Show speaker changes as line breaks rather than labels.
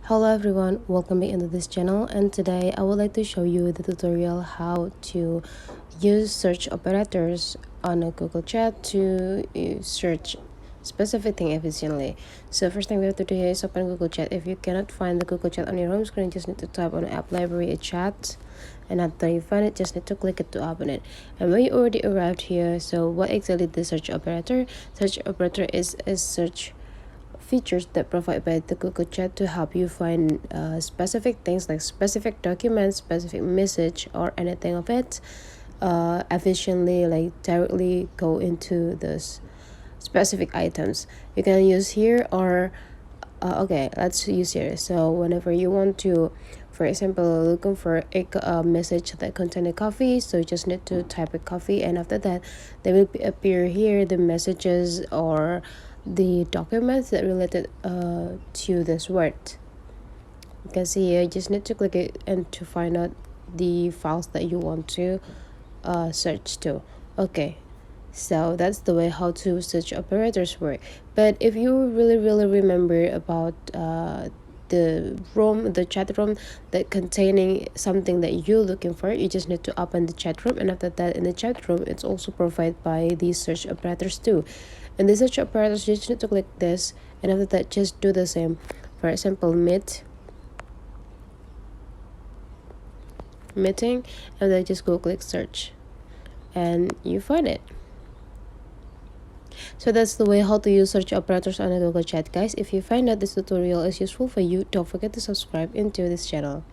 Hello everyone, welcome back into this channel, and today I would like to show you the tutorial how to use search operators on a Google Chat to search specific thing efficiently. So first thing we have to do here is open Google Chat. If you cannot find the Google Chat on your home screen, just need to type on app library chat, and after you find it, just need to click it to open it. And when you already arrived here, so what exactly the search operator? Search operator is a search features that provide by the Google Chat to help you find specific things like specific documents, specific message, or anything of it efficiently, like directly go into those specific items. You can use here or okay, let's use here. So whenever you want to, for example, looking for a message that contain a coffee, so you just need to type a coffee, and after that they will appear here the messages or the documents that related to this word. You can see here, you just need to click it and to find out the files that you want to search to. Okay, so that's the way how to search operators work. But if you really remember about the chat room that containing something that you're looking for, you just need to open the chat room, and after that in the chat room it's also provided by these search operators too. And the search operators, you just need to click this, and after that just do the same. For example, meeting, and then just go click search and you find it. So that's the way how to use search operators on a Google Chat, guys. If you find that this tutorial is useful for you, don't forget to subscribe into this channel.